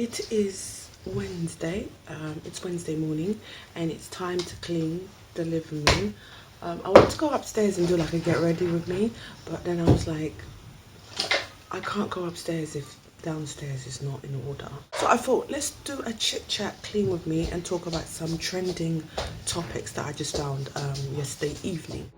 It is Wednesday. It's Wednesday morning, and it's time to clean the living room. I wanted to go upstairs and do like a get ready with me, but then I was like, I can't go upstairs if downstairs is not in order. So I thought, let's do a chit chat clean with me and talk about some trending topics that I just found yesterday evening.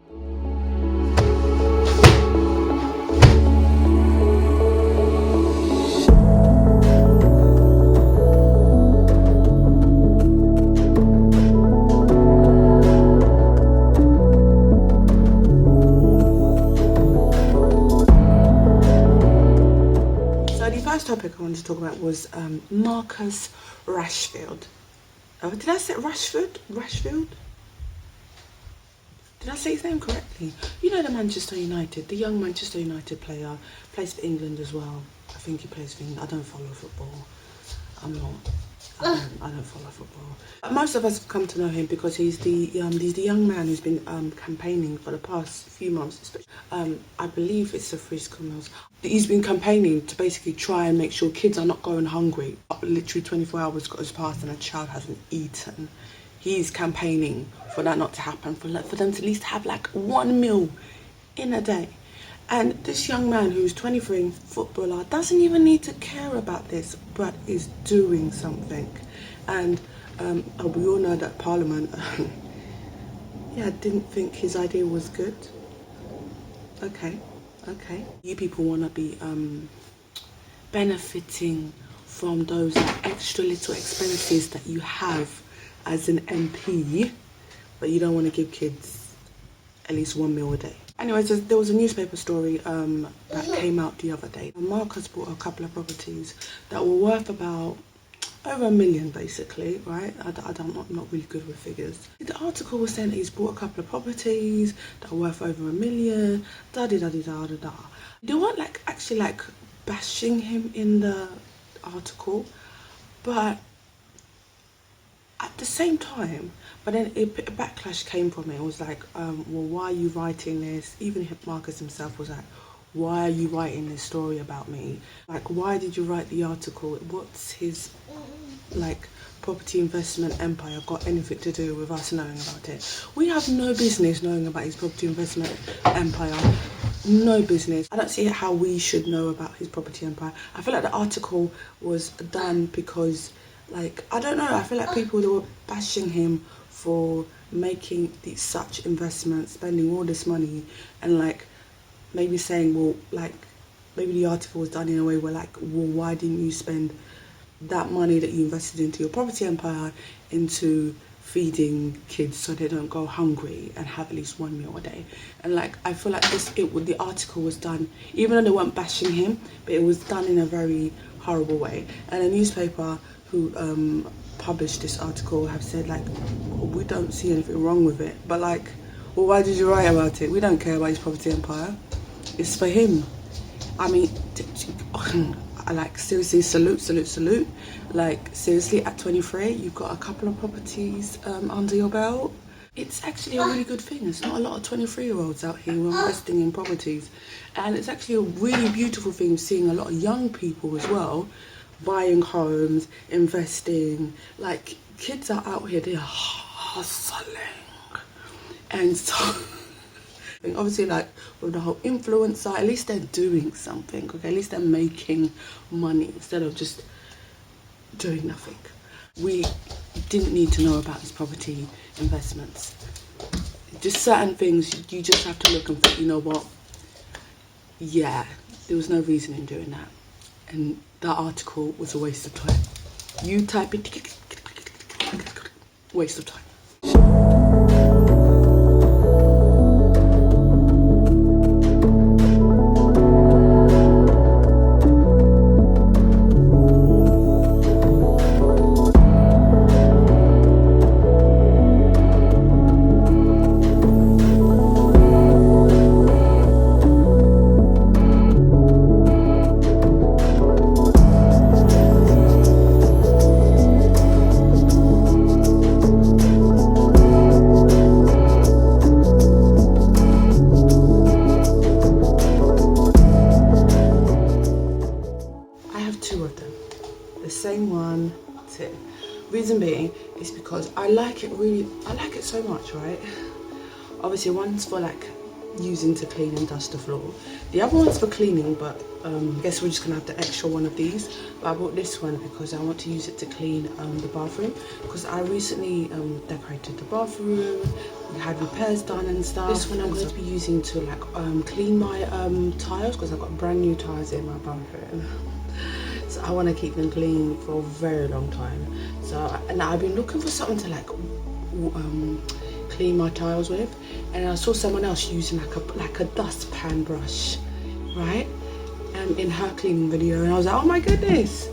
First topic I wanted to talk about was Marcas Rashford. Did I say Rashford? Rashfield? Did I say his name correctly? You know, the Manchester United, the young Manchester United player, plays for England as well. I think he plays for England. I don't follow football. I don't follow football. Most of us have come to know him because he's the young man who's been campaigning for the past few months, especially. I believe it's the free school meals. He's been campaigning to basically try and make sure kids are not going hungry. Literally 24 hours has passed and a child hasn't eaten. He's campaigning for that not to happen, for them to at least have like one meal in a day. And this young man who's 23, footballer, doesn't even need to care about this, but is doing something. And we all know that Parliament, didn't think his idea was good. Okay. You people want to be benefiting from those extra little expenses that you have as an MP, but you don't want to give kids at least one meal a day. Anyways, there was a newspaper story that came out the other day. Marcus bought a couple of properties that were worth about over $1 million, basically, right? I'm not really good with figures. The article was saying that he's bought a couple of properties that are worth over $1 million, da-di-da-di-da-da-da. They weren't actually bashing him in the article, but at the same time, but then a backlash came from it. It was like, well, why are you writing this? Even Marcus himself was like, why are you writing this story about me? Like, why did you write the article? What's his, property investment empire got anything to do with us knowing about it? We have no business knowing about his property investment empire. No business. I don't see how we should know about his property empire. I feel like the article was done because, I don't know, I feel like people that were bashing him for making such investments, spending all this money, and maybe saying, well, maybe the article was done in a way where well, why didn't you spend that money that you invested into your property empire into feeding kids so they don't go hungry and have at least one meal a day? And I feel like the article was done, even though they weren't bashing him, but it was done in a very horrible way. And a newspaper who published this article have said we don't see anything wrong with it, but well, why did you write about it? We don't care about his property empire. It's for him. I mean, seriously, salute. Seriously, at 23, you've got a couple of properties under your belt. It's actually a really good thing. There's not a lot of 23-year-olds out here who are investing in properties. And it's actually a really beautiful thing seeing a lot of young people as well buying homes, investing. Kids are out here, they're hustling. And so, obviously, with the whole influencer, at least they're doing something, okay? At least they're making money instead of just doing nothing. We didn't need to know about his property investments. Just certain things, you just have to look and think, you know what? Yeah, there was no reason in doing that. And that article was a waste of time. You type it, waste of time. 1, 2. Reason being is because I like it so much, right? Obviously one's for like using to clean and dust the floor. The other one's for cleaning, but I guess we're just gonna have the extra one of these. But I bought this one because I want to use it to clean the bathroom, because I recently decorated the bathroom. We had repairs done and stuff. This one I'm going to be using to like clean my tiles, because I've got brand new tiles in my bathroom. So I want to keep them clean for a very long time. So, and I've been looking for something to like clean my tiles with, and I saw someone else using like a dustpan brush, right? In her cleaning video, and I was like, oh my goodness.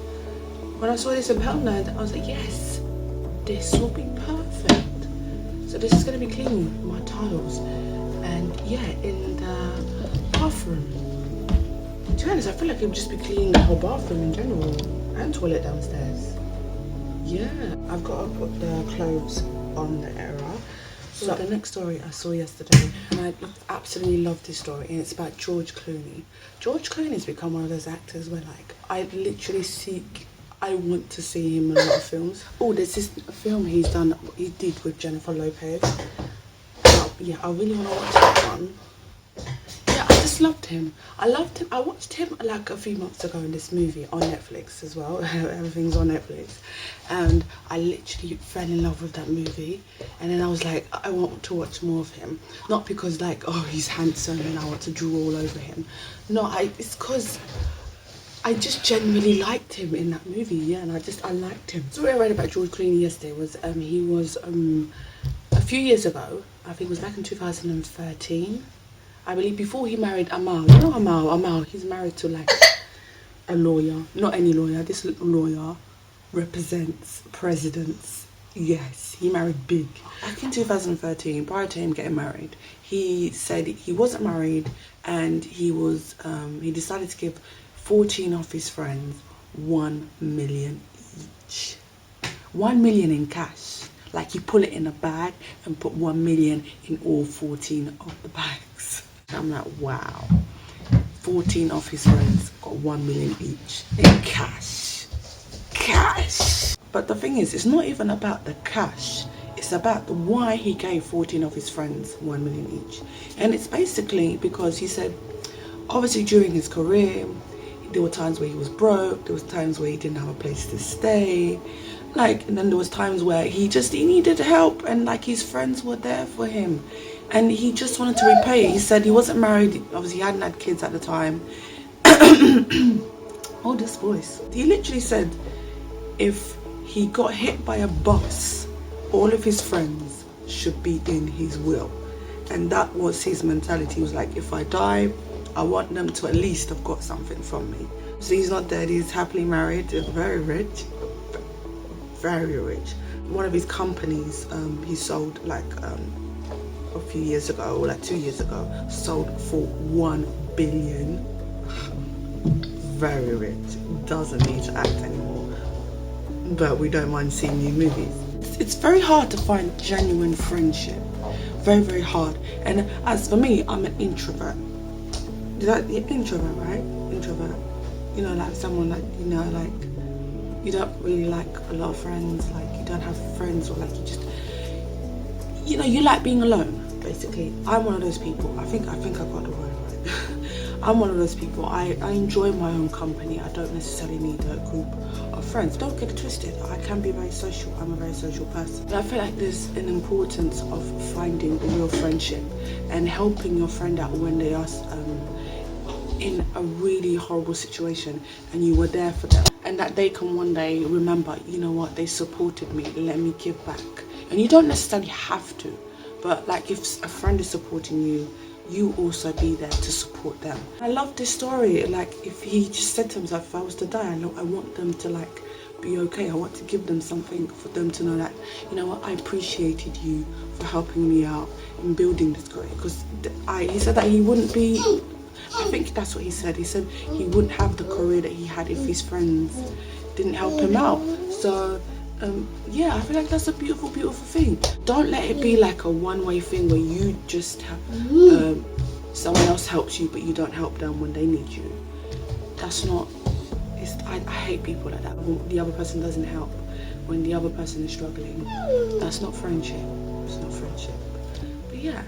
When I saw this in Poundland, I was like, yes, this will be perfect. So this is going to be cleaning my tiles, and yeah, in the bathroom. To be honest, I feel like it would just be cleaning the whole bathroom in general, and toilet downstairs. Yeah, I've got to put the clothes on the era. So the next story I saw yesterday, and I absolutely love this story, and it's about George Clooney. George Clooney's become one of those actors where like I want to see him in a lot of films. Oh, there's this film he did with Jennifer Lopez. Yeah, I really want to watch that one. Yeah, I just loved him. I watched him like a few months ago in this movie on Netflix as well. Everything's on Netflix. And I literally fell in love with that movie. And then I was like, I want to watch more of him. Not because like, oh, he's handsome and I want to drool all over him. No, it's because I just genuinely liked him in that movie. Yeah, and I liked him. So what I read about George Clooney yesterday was he was a few years ago, I think it was back in 2013. I believe before he married Amal. You know Amal, he's married to like a lawyer. Not any lawyer, this lawyer represents presidents. Yes, he married big. Back in 2013, prior to him getting married, he said he wasn't married, and he decided to give 14 of his friends 1 million each. 1 million in cash. Like you pull it in a bag and put 1 million in all 14 of the bags. I'm like, wow. 14 of his friends got 1 million each in cash. Cash. But the thing is, it's not even about the cash. It's about why he gave 14 of his friends 1 million each. And it's basically because he said, obviously during his career, there were times where he was broke, there was times where he didn't have a place to stay. And then there was times where he needed help, and like his friends were there for him. And he just wanted to repay it. He said he wasn't married, obviously he hadn't had kids at the time. Oh, this voice. He literally said if he got hit by a bus, all of his friends should be in his will. And that was his mentality. He was like, if I die, I want them to at least have got something from me. So he's not dead, he's happily married, very rich. Very rich. One of his companies he sold like a few years ago, or like 2 years ago, sold for 1 billion. Very rich. Doesn't need to act anymore, but we don't mind seeing new movies. It's very hard to find genuine friendship. Very, very hard. And as for me, I'm an introvert. Introvert, right? Introvert. You know, like someone like, you know, like you don't really like a lot of friends, like you don't have friends, or like you just, you know, you like being alone, basically. I'm one of those people. I think I got the word right. I'm one of those people. I enjoy my own company. I don't necessarily need a group of friends. Don't get it twisted. I can be very social. I'm a very social person. But I feel like there's an importance of finding a real friendship and helping your friend out when they are in a really horrible situation, and you were there for them, and that they can one day remember, you know what, they supported me, let me give back. And you don't necessarily have to, but like if a friend is supporting you, you also be there to support them. I love this story. Like if he just said to himself, if I was to die, I want them to like be okay. I want to give them something for them to know that, you know what, I appreciated you for helping me out in building this career. Because he said that he wouldn't be, I think that's what he said. He said he wouldn't have the career that he had if his friends didn't help him out. So yeah, I feel like that's a beautiful, beautiful thing. Don't let it be like a one-way thing where you just have someone else helps you but you don't help them when they need you. That's not, I hate people like that. When the other person doesn't help, when the other person is struggling. That's not friendship. It's not friendship. But yeah.